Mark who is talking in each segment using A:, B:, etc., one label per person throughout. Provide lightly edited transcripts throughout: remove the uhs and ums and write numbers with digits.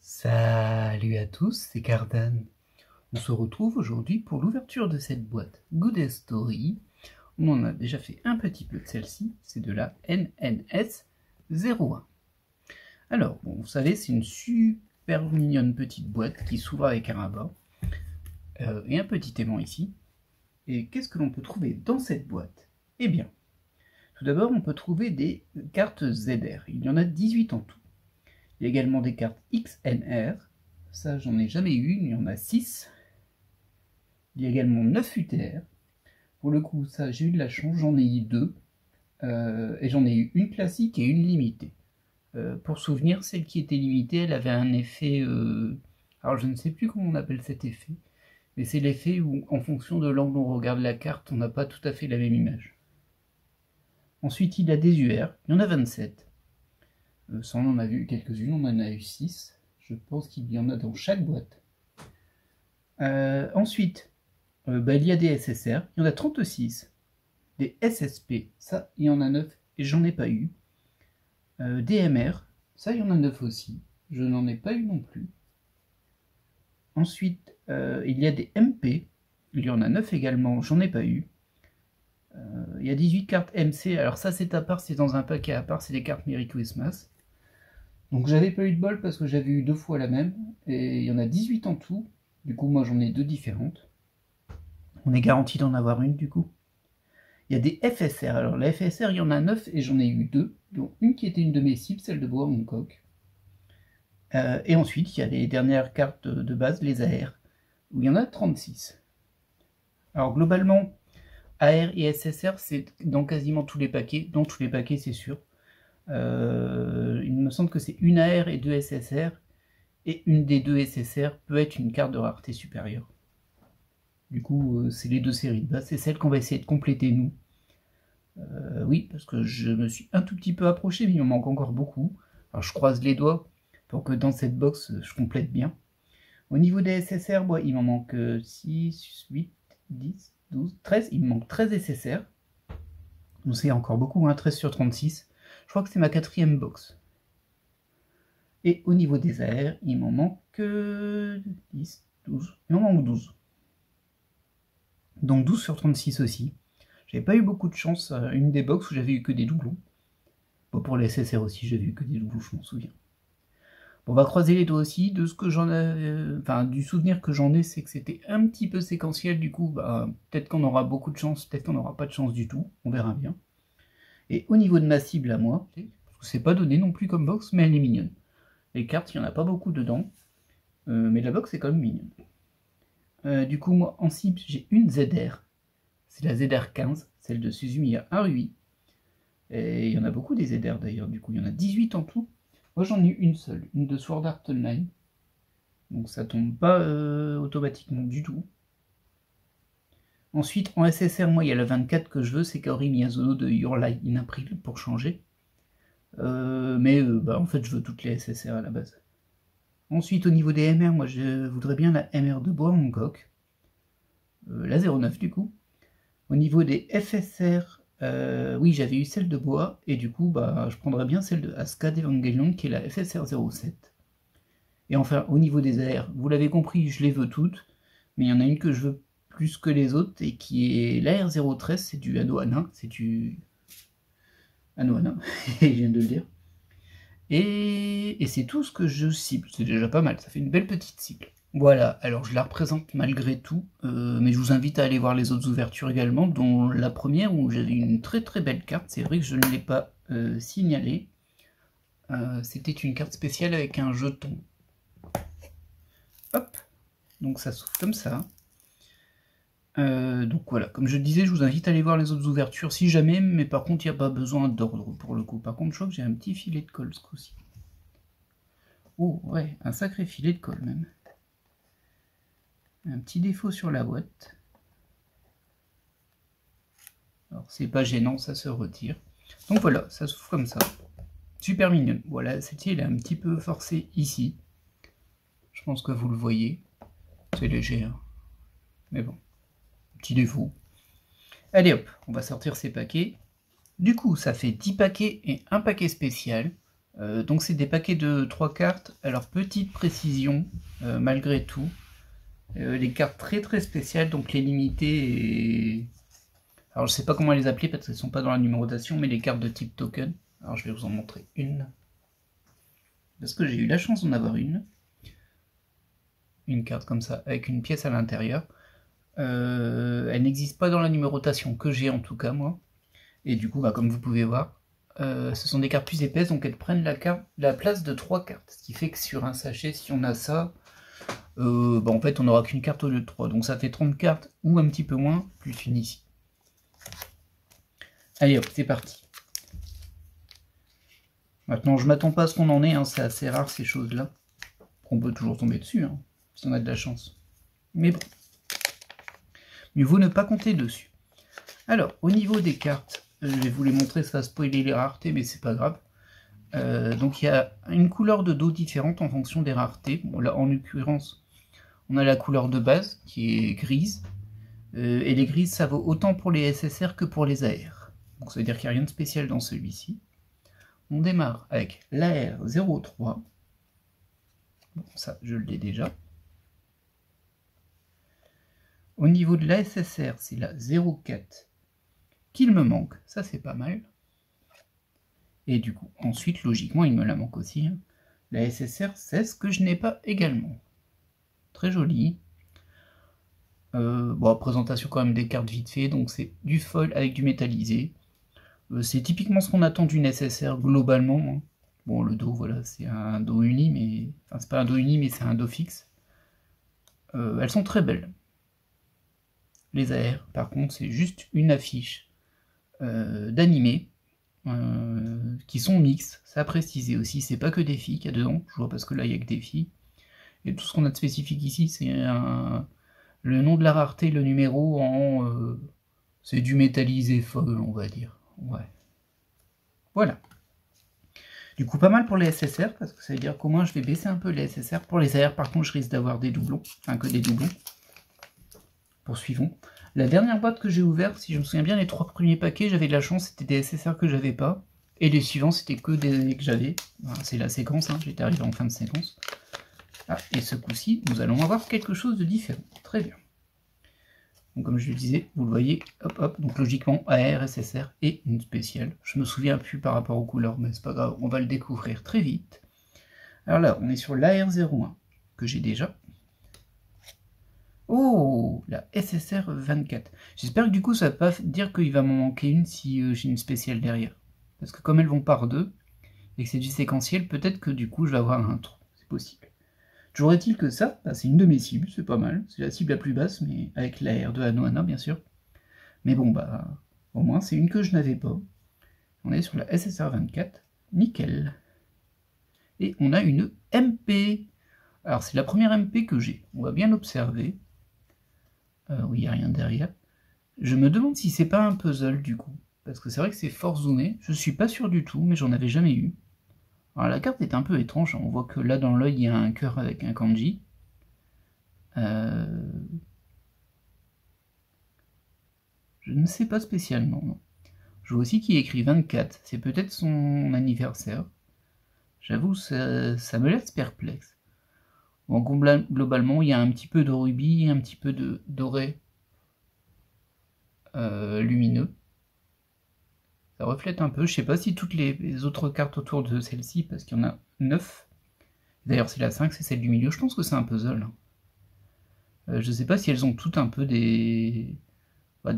A: Salut à tous, c'est Cardan. On se retrouve aujourd'hui pour l'ouverture de cette boîte Good Story. On en a déjà fait un petit peu de celle-ci, c'est de la NNS 01. Alors, bon, vous savez, c'est une super mignonne petite boîte qui s'ouvre avec un rabat et un petit aimant ici. Et qu'est-ce que l'on peut trouver dans cette boîte? Eh bien, tout d'abord, on peut trouver des cartes ZR. Il y en a 18 en tout. Il y a également des cartes XNR. Ça, j'en ai jamais eu. Il y en a 6. Il y a également 9 UTR. Pour le coup, ça, j'ai eu de la chance. J'en ai eu 2. Et j'en ai eu une classique et une limitée. Pour souvenir, celle qui était limitée, elle avait un effet... alors, je ne sais plus comment on appelle cet effet. Mais c'est l'effet où, en fonction de l'angle où on regarde la carte, on n'a pas tout à fait la même image. Ensuite, il y a des UR. Il y en a 27. Ça, on en a vu quelques-unes, on en a eu 6. Je pense qu'il y en a dans chaque boîte. Ensuite, il y a des SSR, il y en a 36. Des SSP, ça, il y en a 9 et j'en ai pas eu. Des MR, ça, il y en a 9 aussi. Je n'en ai pas eu non plus. Ensuite, il y a des MP, il y en a 9 également, j'en ai pas eu. Il y a 18 cartes MC, alors ça c'est à part, c'est dans un paquet à part, c'est des cartes Merry Christmas. Donc j'avais pas eu de bol parce que j'avais eu 2 fois la même, et il y en a 18 en tout, du coup moi j'en ai 2 différentes. On est garanti d'en avoir une du coup. Il y a des FSR, alors la FSR il y en a 9 et j'en ai eu 2, dont une qui était une de mes cibles, celle de Bois Hancock. Et ensuite il y a les dernières cartes de base, les AR, où il y en a 36. Alors globalement, AR et SSR c'est dans quasiment tous les paquets, dans tous les paquets c'est sûr. Il me semble que c'est une AR et 2 SSR, et une des 2 SSR peut être une carte de rareté supérieure. Du coup, c'est les 2 séries de base, c'est celle qu'on va essayer de compléter nous. Oui, parce que je me suis un tout petit peu approché, mais il me manque encore beaucoup. Alors je croise les doigts pour que dans cette box, je complète bien. Au niveau des SSR, il m'en manque 6, 8, 10, 12, 13. Il me manque 13 SSR. Donc c'est encore beaucoup, hein, 13 sur 36. Je crois que c'est ma 4e box. Et au niveau des AR, il m'en manque 10, 12. Il m'en manque 12. Donc 12 sur 36 aussi. J'avais pas eu beaucoup de chance à une des box où j'avais eu que des doublons. Bon, pour les SSR aussi, j'avais eu que des doublons, je m'en souviens. Bon, on va croiser les doigts aussi. De ce que j'en ai, enfin, du souvenir que j'en ai, c'est que c'était un petit peu séquentiel. Du coup, peut-être qu'on aura beaucoup de chance, peut-être qu'on n'aura pas de chance du tout. On verra bien. Et au niveau de ma cible à moi, c'est pas donné non plus comme box, mais elle est mignonne. Les cartes, il n'y en a pas beaucoup dedans, mais la box est quand même mignonne. Du coup, moi, en cible, j'ai une ZR. C'est la ZR15, celle de Suzumiya Haruhi. Et il y en a beaucoup des ZR d'ailleurs, du coup, il y en a 18 en tout. Moi, j'en ai eu une seule, une de Sword Art Online. Donc ça tombe pas automatiquement du tout. Ensuite, en SSR, moi, il y a la 24 que je veux, c'est Kaori Miyazono de Your Lie in April pour changer. En fait, je veux toutes les SSR à la base. Ensuite, au niveau des MR, moi, je voudrais bien la MR de Bois Hancock. La 09, du coup. Au niveau des FSR, oui, j'avais eu celle de Bois, et du coup, je prendrais bien celle de Asuka d'Evangelion, qui est la FSR 07. Et enfin, au niveau des AR, vous l'avez compris, je les veux toutes, mais il y en a une que je veux plus que les autres, et qui est l'AR 013, c'est du Anohana, c'est du... Anohana, je viens de le dire. Et c'est tout ce que je cible, c'est déjà pas mal, ça fait une belle petite cible. Voilà, alors je la représente malgré tout, mais je vous invite à aller voir les autres ouvertures également, dont la première où j'avais une très très belle carte, c'est vrai que je ne l'ai pas signalée. C'était une carte spéciale avec un jeton. Hop, donc ça s'ouvre comme ça. Donc voilà, comme je disais, je vous invite à aller voir les autres ouvertures si jamais, mais par contre il n'y a pas besoin d'ordre pour le coup. Par contre, je crois que j'ai un petit filet de colle ce coup-ci. Oh ouais, un sacré filet de colle même. Un petit défaut sur la boîte. Alors c'est pas gênant, ça se retire. Donc voilà, ça s'ouvre comme ça. Super mignonne. Voilà, celle-ci elle est un petit peu forcée ici. Je pense que vous le voyez. C'est léger, hein. Mais bon, petit défaut. Allez hop, on va sortir ces paquets. Du coup, ça fait 10 paquets et un paquet spécial. Donc c'est des paquets de 3 cartes. Alors petite précision, malgré tout. Les cartes très très spéciales, donc les limitées et... Alors je sais pas comment les appeler parce qu'elles sont pas dans la numérotation, mais les cartes de type token. Alors je vais vous en montrer une. Parce que j'ai eu la chance d'en avoir une. Une carte comme ça, avec une pièce à l'intérieur. Elle n'existe pas dans la numérotation que j'ai en tout cas moi. Et du coup, bah, comme vous pouvez voir, ce sont des cartes plus épaisses, donc elles prennent la place de 3 cartes. Ce qui fait que sur un sachet, si on a ça, bah, en fait on n'aura qu'une carte au lieu de 3. Donc ça fait 30 cartes, ou un petit peu moins, plus une ici. Allez hop, c'est parti. Maintenant, je m'attends pas à ce qu'on en ait, hein, c'est assez rare ces choses-là. On peut toujours tomber dessus, hein, si on a de la chance. Mais bon, mieux vaut ne pas compter dessus. Alors, au niveau des cartes, je vais vous les montrer, ça va spoiler les raretés, mais c'est pas grave. Donc il y a une couleur de dos différente en fonction des raretés. Bon, là, en l'occurrence, on a la couleur de base, qui est grise. Et les grises, ça vaut autant pour les SSR que pour les AR. Donc ça veut dire qu'il n'y a rien de spécial dans celui-ci. On démarre avec l'AR 03. Bon, ça, je l'ai déjà. Au niveau de la SSR, c'est la 04 qu'il me manque. Ça, c'est pas mal. Et du coup, ensuite, logiquement, il me la manque aussi. Hein. La SSR 16 que je n'ai pas également. Très jolie. Bon, présentation quand même des cartes vite fait. Donc c'est du foil avec du métallisé. C'est typiquement ce qu'on attend d'une SSR globalement. Hein. Bon, le dos, voilà, c'est un dos uni, mais... Enfin, c'est pas un dos uni, mais c'est un dos fixe. Elles sont très belles. Les AR, par contre, c'est juste une affiche d'animés qui sont mixtes. Ça a précisé aussi, c'est pas que des filles qu'il y a dedans. Je vois parce que là, il n'y a que des filles. Et tout ce qu'on a de spécifique ici, c'est le nom de la rareté, le numéro en... c'est du métallisé foil, on va dire. Ouais. Voilà. Du coup, pas mal pour les SSR, parce que ça veut dire qu'au moins je vais baisser un peu les SSR. Pour les AR, par contre, je risque d'avoir des doublons. Enfin, que des doublons. Poursuivons. La dernière boîte que j'ai ouverte, si je me souviens bien, les 3 premiers paquets, j'avais de la chance, c'était des SSR que j'avais pas. Et les suivants, c'était que des que j'avais. Voilà, c'est la séquence, hein, j'étais arrivé en fin de séquence. Ah, et ce coup-ci, nous allons avoir quelque chose de différent. Très bien. Donc, comme je le disais, vous le voyez, hop hop, donc logiquement AR, SSR et une spéciale. Je me souviens plus par rapport aux couleurs, mais c'est pas grave, on va le découvrir très vite. Alors là, on est sur l'AR01, que j'ai déjà. Oh, la SSR 24. J'espère que du coup ça va pas dire qu'il va m'en manquer une si j'ai une spéciale derrière. Parce que comme elles vont par deux, et que c'est du séquentiel, peut-être que du coup je vais avoir un trou, c'est possible. Toujours est-il que ça, bah, c'est une de mes cibles, c'est pas mal. C'est la cible la plus basse, mais avec la R de Anohana, bien sûr. Mais bon, bah, au moins, c'est une que je n'avais pas. On est sur la SSR 24, nickel. Et on a une MP. Alors, c'est la première MP que j'ai, on va bien l'observer. Oui, il n'y a rien derrière. Je me demande si c'est pas un puzzle, du coup. Parce que c'est vrai que c'est fort zoomé, je suis pas sûr du tout, mais j'en avais jamais eu. Alors la carte est un peu étrange, on voit que là dans l'œil il y a un cœur avec un kanji. Je ne sais pas spécialement. Non. Je vois aussi qu'il écrit 24, c'est peut-être son anniversaire. J'avoue, ça me laisse perplexe. Bon, globalement, il y a un petit peu de rubis, un petit peu de doré lumineux. Ça reflète un peu. Je sais pas si toutes les autres cartes autour de celle-ci, parce qu'il y en a 9. D'ailleurs, c'est la 5, c'est celle du milieu. Je pense que c'est un puzzle. Je sais pas si elles ont toutes un peu des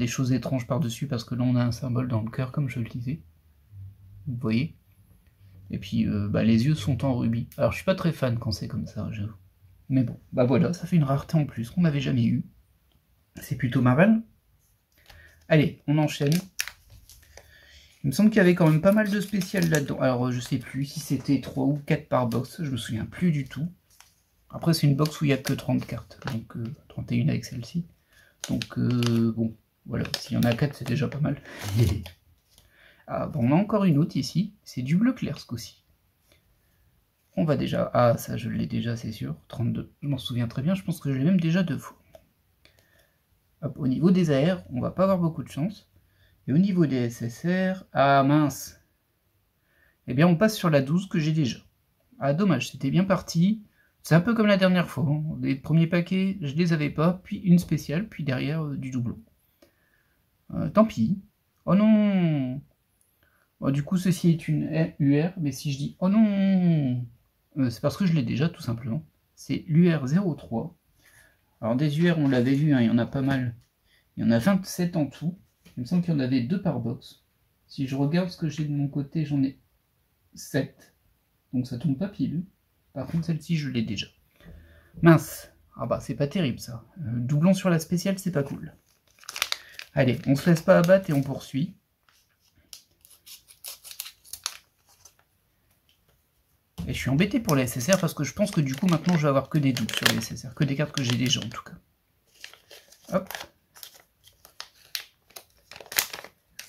A: choses étranges par-dessus, parce que là, on a un symbole dans le cœur, comme je le disais. Vous voyez. Et puis, les yeux sont en rubis. Alors, je suis pas très fan quand c'est comme ça, j'avoue. Mais bon, bah voilà, ça fait une rareté en plus qu'on n'avait jamais eu. C'est plutôt marrant. Allez, on enchaîne. Il me semble qu'il y avait quand même pas mal de spéciales là-dedans. Alors, je sais plus si c'était 3 ou 4 par box, je me souviens plus du tout. Après, c'est une box où il n'y a que 30 cartes, donc 31 avec celle-ci. Donc, bon, voilà, s'il y en a 4, c'est déjà pas mal. Ah, bon, on a encore une autre ici, c'est du bleu clair ce coup-ci. On va déjà... Ah, ça, je l'ai déjà, c'est sûr. 32, je m'en souviens très bien, je pense que je l'ai même déjà 2 fois. Hop, au niveau des AR, on va pas avoir beaucoup de chance. Et au niveau des SSR, ah mince, eh bien on passe sur la 12 que j'ai déjà. Ah dommage, c'était bien parti. C'est un peu comme la dernière fois, hein. Les premiers paquets, je les avais pas, puis une spéciale, puis derrière du doublon. Tant pis. Oh non. Bon, du coup, ceci est une UR, mais si je dis oh non, c'est parce que je l'ai déjà, tout simplement. C'est l'UR03. Alors des UR, on l'avait vu, hein, il y en a pas mal. Il y en a 27 en tout. Il me semble qu'il y en avait 2 par box. Si je regarde ce que j'ai de mon côté, j'en ai 7. Donc ça tombe pas pile. Par contre, celle-ci, je l'ai déjà. Mince. Ah bah, c'est pas terrible, ça. Doublon sur la spéciale, c'est pas cool. Allez, on se laisse pas abattre et on poursuit. Et je suis embêté pour les SSR parce que je pense que du coup, maintenant, je vais avoir que des doubles sur les SSR. Que des cartes que j'ai déjà, en tout cas. Hop.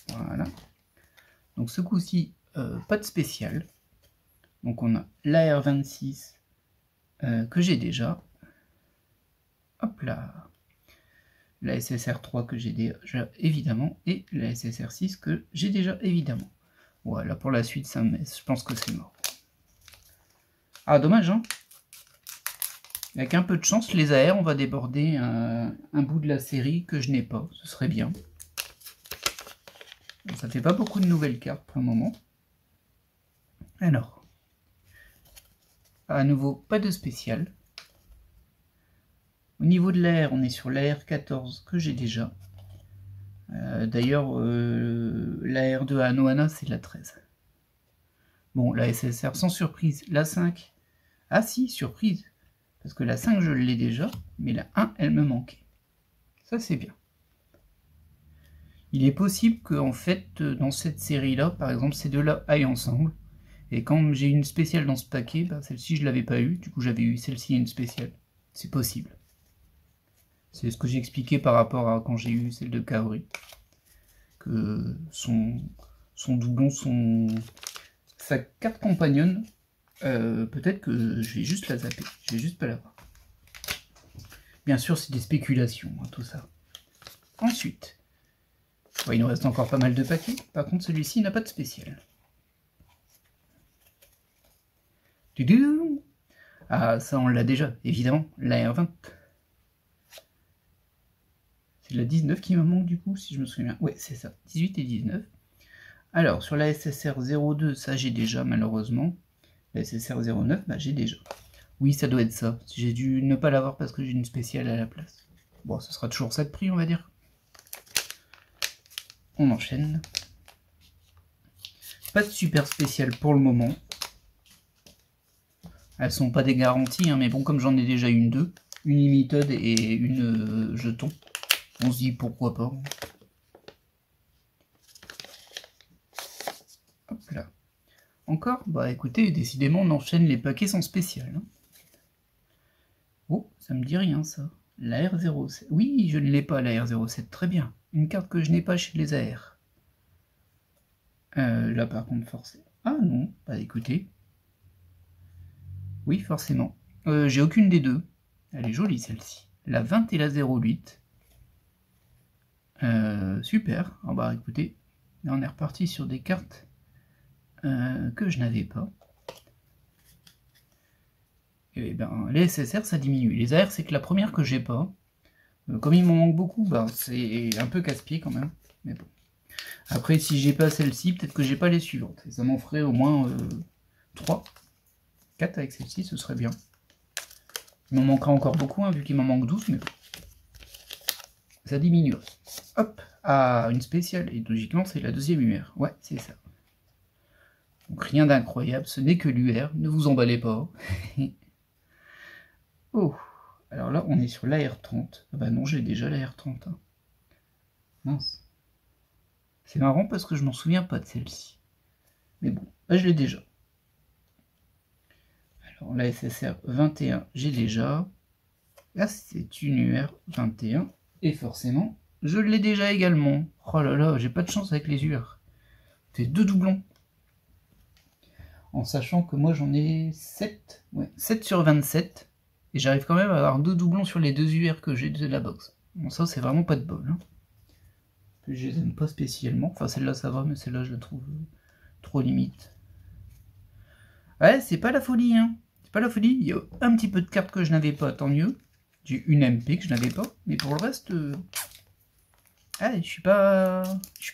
A: Voilà. Donc ce coup-ci, pas de spécial. Donc on a l'AR26 que j'ai déjà. Hop là. La SSR3 que j'ai déjà évidemment. Et la SSR6 que j'ai déjà évidemment. Voilà, pour la suite, ça me... je pense que c'est mort. Ah, dommage, hein. Avec un peu de chance, les AR, on va déborder un bout de la série que je n'ai pas. Ce serait bien. Ça fait pas beaucoup de nouvelles cartes pour le moment. Alors, à nouveau, pas de spécial. Au niveau de l'AR, on est sur l'AR14 que j'ai déjà. D'ailleurs, l'AR de Anohana, c'est la 13. Bon, la SSR sans surprise, la 5. Ah si, surprise. Parce que la 5, je l'ai déjà, mais la 1, elle me manquait. Ça, c'est bien. Il est possible que, en fait, dans cette série-là, par exemple, ces deux-là aillent ensemble. Et quand j'ai une spéciale dans ce paquet, bah, celle-ci, je ne l'avais pas eu. Du coup, j'avais eu celle-ci et une spéciale. C'est possible. C'est ce que j'ai expliqué par rapport à quand j'ai eu celle de Kaori. Que son doublon, sa carte compagnonne, peut-être que je vais juste la zapper. Je vais juste pas l'avoir. Bien sûr, c'est des spéculations, hein, tout ça. Ensuite, ouais, il nous reste encore pas mal de paquets. Par contre, celui-ci n'a pas de spécial. Ah, ça, on l'a déjà, évidemment. La R20. C'est la 19 qui me manque, du coup, si je me souviens bien. Ouais, c'est ça. 18 et 19. Alors, sur la SSR 02, ça, j'ai déjà, malheureusement. La SSR 09, bah, j'ai déjà. Oui, ça doit être ça. J'ai dû ne pas l'avoir parce que j'ai une spéciale à la place. Bon, ce sera toujours ça de prix, on va dire. On enchaîne. Pas de super spécial pour le moment. Elles sont pas des garanties, hein, mais bon, comme j'en ai déjà une limited et une jeton, on se dit pourquoi pas. Hop là. Encore? Bah écoutez, décidément, on enchaîne les paquets sans spécial. Hein. Oh, ça me dit rien ça. La R07. Oui, je ne l'ai pas, la R07, très bien. Une carte que je n'ai pas chez les AR. Là par contre, forcément. Ah non, bah écoutez. Oui, forcément. J'ai aucune des deux. Elle est jolie celle-ci. La 20 et la 08. Super. Ah bah écoutez, là on est reparti sur des cartes que je n'avais pas. Et ben les SSR ça diminue. Les AR c'est que la première que j'ai pas. Comme il m'en manque beaucoup, bah, c'est un peu casse-pied quand même. Mais bon. Après si j'ai pas celle-ci, peut-être que j'ai pas les suivantes. Et ça m'en ferait au moins 3. 4 avec celle-ci, ce serait bien. Il m'en manquera encore beaucoup, hein, vu qu'il m'en manque 12, mais bon. Ça diminue. Hop, à une spéciale. Et logiquement, c'est la deuxième UR. Ouais, c'est ça. Donc rien d'incroyable, ce n'est que l'UR. Ne vous emballez pas. Oh, alors là, on est sur l'AR30. Ah bah non, j'ai déjà l'AR30. Hein. Mince. C'est marrant parce que je m'en souviens pas de celle-ci. Mais bon, là, je l'ai déjà. Alors la SSR 21, j'ai déjà. Là, c'est une UR 21. Et forcément, je l'ai déjà également. Oh là là, j'ai pas de chance avec les UR. C'est 2 doublons. En sachant que moi, j'en ai 7. Ouais, 7 sur 27. Et j'arrive quand même à avoir 2 doublons sur les 2 UR que j'ai de la box. Bon, ça, c'est vraiment pas de bol. Hein. Je les aime pas spécialement. Enfin, celle-là, ça va, mais celle-là, je la trouve trop limite. Ouais, c'est pas la folie, hein. C'est pas la folie. Il y a un petit peu de cartes que je n'avais pas, tant mieux. J'ai une MP que je n'avais pas. Mais pour le reste... je suis pas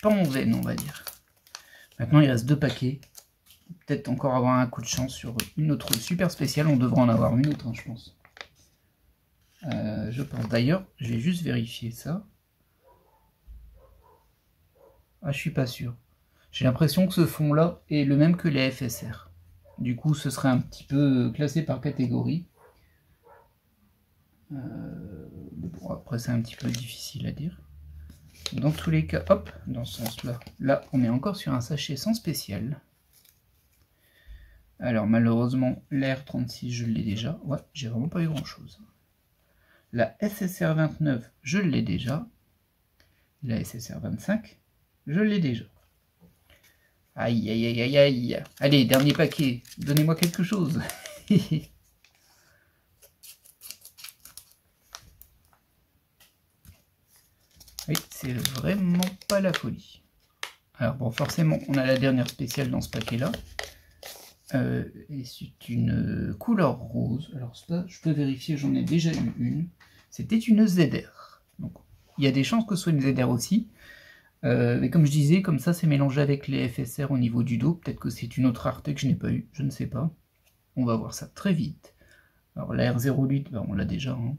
A: en veine, on va dire. Maintenant, il reste 2 paquets. Peut-être encore avoir un coup de chance sur une autre super spéciale. On devrait en avoir une autre, hein, je pense. Je pense. D'ailleurs, je vais juste vérifier ça. Ah, je suis pas sûr. J'ai l'impression que ce fond-là est le même que les FSR. Du coup, ce serait un petit peu classé par catégorie. Bon, après, c'est un petit peu difficile à dire. Dans tous les cas, hop, dans ce sens-là. Là, on est encore sur un sachet sans spécial. Alors, malheureusement, la R36, je l'ai déjà. Ouais, j'ai vraiment pas eu grand-chose. La SSR 29, je l'ai déjà. La SSR 25, je l'ai déjà. Aïe, aïe, aïe, aïe, aïe. Allez, dernier paquet. Donnez-moi quelque chose. Oui, c'est vraiment pas la folie. Alors bon, forcément, on a la dernière spéciale dans ce paquet-là. Et c'est une couleur rose. Alors ça, je peux vérifier, j'en ai déjà eu une. C'était une ZR. Donc, il y a des chances que ce soit une ZR aussi. Mais comme je disais, comme ça, c'est mélangé avec les FSR au niveau du dos. Peut-être que c'est une autre rareté que je n'ai pas eu, je ne sais pas. On va voir ça très vite. Alors la R08, ben, on l'a déjà. Hein.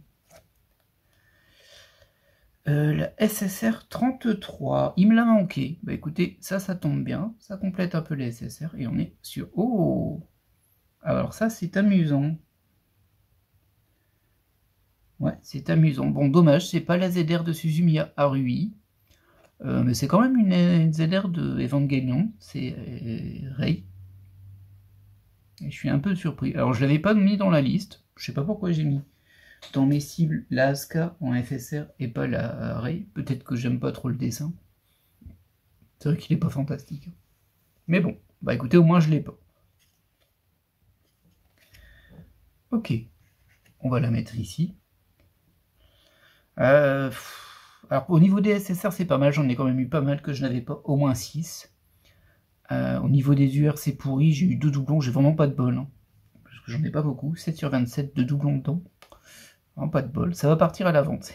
A: La SSR 33, il me l'a manqué. Bah écoutez, ça tombe bien. Ça complète un peu les SSR et on est sur... Oh! Alors ça, c'est amusant. Ouais, c'est amusant. Bon, dommage, c'est pas la ZR de Suzumiya Harui. Mais c'est quand même une ZR de Evangelion. C'est Rei. Et je suis un peu surpris. Alors, je l'avais pas mis dans la liste. Je sais pas pourquoi j'ai mis dans mes cibles la Asuka en FSR et pas la Rei. Peut-être que j'aime pas trop le dessin. C'est vrai qu'il est pas fantastique. Mais bon, bah écoutez, au moins je l'ai pas. Ok. On va la mettre ici. Alors, au niveau des SSR, c'est pas mal. J'en ai quand même eu pas mal que je n'avais pas. Au moins 6. Au niveau des UR, c'est pourri. J'ai eu 2 doublons. J'ai vraiment pas de bol. Hein, parce que j'en ai pas beaucoup. 7 sur 27, 2 doublons dedans. Vraiment pas de bol. Ça va partir à la vente.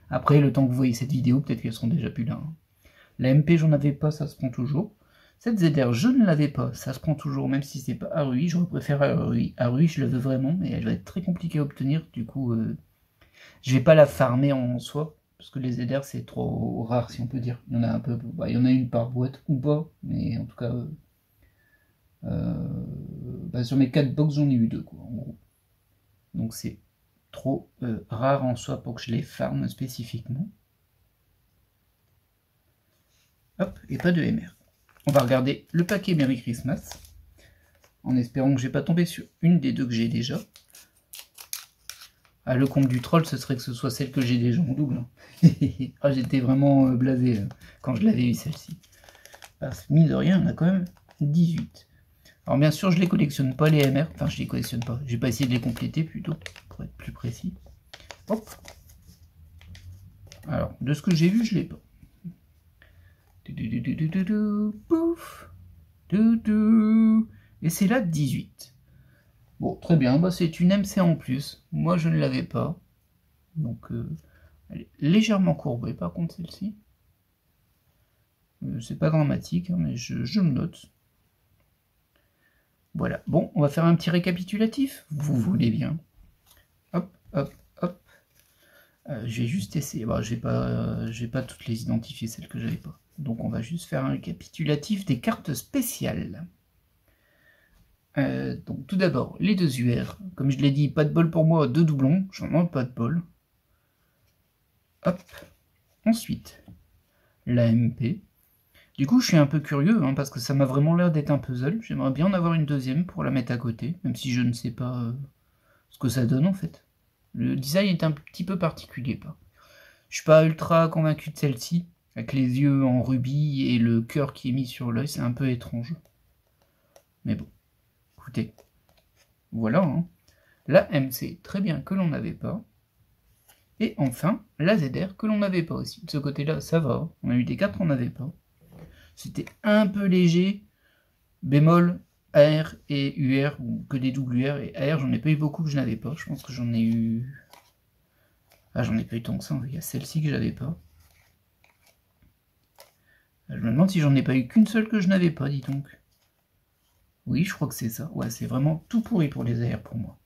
A: Après, le temps que vous voyez cette vidéo, peut-être qu'elles seront déjà plus là. Hein. La MP, j'en avais pas. Ça se prend toujours. Cette ZR, je ne l'avais pas. Ça se prend toujours. Même si c'est pas Harui. J'aurais préféré Harui. Harui, je le veux vraiment. Mais elle va être très compliquée à obtenir. Du coup... je vais pas la farmer en soi, parce que les ZR c'est trop rare si on peut dire. Il y en a un peu, bah, il y en a une par boîte ou pas, mais en tout cas, bah, sur mes 4 box j'en ai eu 2 quoi, en gros. Donc c'est trop rare en soi pour que je les farme spécifiquement. Hop, et pas de MR. On va regarder le paquet Merry Christmas, en espérant que j'ai pas tombé sur une des 2 que j'ai déjà. Ah, le comble du troll, ce serait que ce soit celle que j'ai déjà en double. Ah, j'étais vraiment blasé quand je l'avais eu celle-ci. Parce que mine de rien, on a quand même 18. Alors bien sûr, je les collectionne pas les MR. Enfin, je les collectionne pas. Je vais pas essayer de les compléter plutôt, pour être plus précis. Hop. Alors, de ce que j'ai vu, je l'ai pas. Pouf. Et c'est là 18. Bon, très bien, bah, c'est une MC en plus. Moi, je ne l'avais pas. Donc, elle est légèrement courbée, par contre, celle-ci. C'est pas dramatique, hein, mais je me note. Voilà. Bon, on va faire un petit récapitulatif. Vous voulez bien. Hop, hop, hop. Je vais juste essayer. Bon, je vais pas toutes les identifier, celles que j'avais pas. Donc, on va juste faire un récapitulatif des cartes spéciales. Donc tout d'abord, les 2 UR. Comme je l'ai dit, pas de bol pour moi, 2 doublons. J'en ai pas de bol. Hop. Ensuite, la MP. Du coup, je suis un peu curieux, hein, parce que ça m'a vraiment l'air d'être un puzzle. J'aimerais bien en avoir une deuxième pour la mettre à côté, même si je ne sais pas ce que ça donne en fait. Le design est un petit peu particulier. Pas. Je suis pas ultra convaincu de celle-ci, avec les yeux en rubis et le cœur qui est mis sur l'œil, c'est un peu étrange. Mais bon. Écoutez, voilà, hein. La MC, très bien que l'on n'avait pas. Et enfin, la ZR que l'on n'avait pas aussi. De ce côté-là, ça va. On a eu des cartes qu'on n'avait pas. C'était un peu léger. Bémol, AR et UR, ou que des WR, et AR j'en ai pas eu beaucoup que je n'avais pas, je pense que j'en ai eu... Ah, j'en ai pas eu tant que ça, il y a celle-ci que j'avais pas. Je me demande si j'en ai pas eu qu'une seule que je n'avais pas, dis donc. Oui, je crois que c'est ça. Ouais, c'est vraiment tout pourri pour les AR pour moi.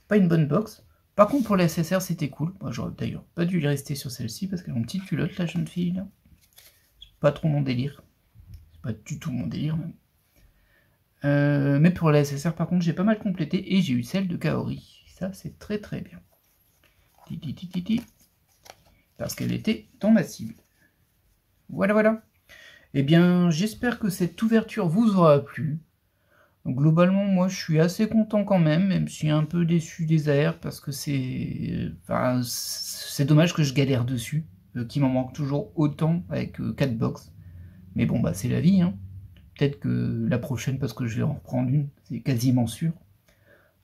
A: Pas une bonne box. Par contre, pour la SSR, c'était cool. Moi, j'aurais d'ailleurs pas dû y rester sur celle-ci parce qu'elle a une petite culotte, la jeune fille, là. C'est pas trop mon délire. C'est pas du tout mon délire, même. Mais pour la SSR, par contre, j'ai pas mal complété et j'ai eu celle de Kaori. Ça, c'est très très bien. Parce qu'elle était dans ma cible. Voilà, voilà. Eh bien, j'espère que cette ouverture vous aura plu. Donc, globalement, moi, je suis assez content quand même si un peu déçu des AR, parce que c'est dommage que je galère dessus, qu'il m'en manque toujours autant avec 4 box. Mais bon, bah, c'est la vie, hein. Peut-être que la prochaine, parce que je vais en reprendre une, c'est quasiment sûr.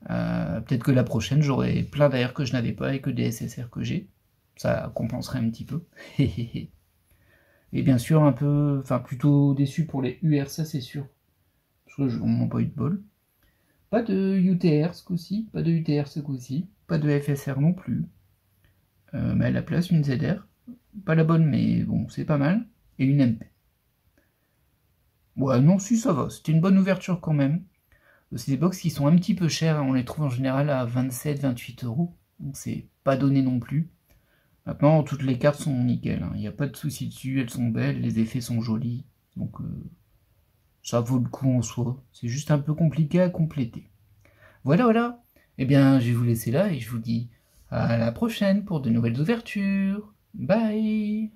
A: Peut-être que la prochaine, j'aurai plein d'AR que je n'avais pas et que des SSR que j'ai. Ça compenserait un petit peu. Et bien sûr, un peu, enfin plutôt déçu pour les UR, ça c'est sûr. Parce que je n'ai pas eu de bol. Pas de UTR ce coup-ci, pas de UTR ce coup-ci, pas de FSR non plus. Mais à la place, une ZR. Pas la bonne, mais bon, c'est pas mal. Et une MP. Ouais, non, si, ça va. C'était une bonne ouverture quand même. C'est des box qui sont un petit peu chères. On les trouve en général à 27-28 euros. Donc c'est pas donné non plus. Maintenant, toutes les cartes sont nickel. Il n'y a pas de souci dessus. Elles sont belles. Les effets sont jolis. Donc ça vaut le coup en soi. C'est juste un peu compliqué à compléter. Voilà, voilà. Eh bien, je vais vous laisser là et je vous dis à la prochaine pour de nouvelles ouvertures. Bye!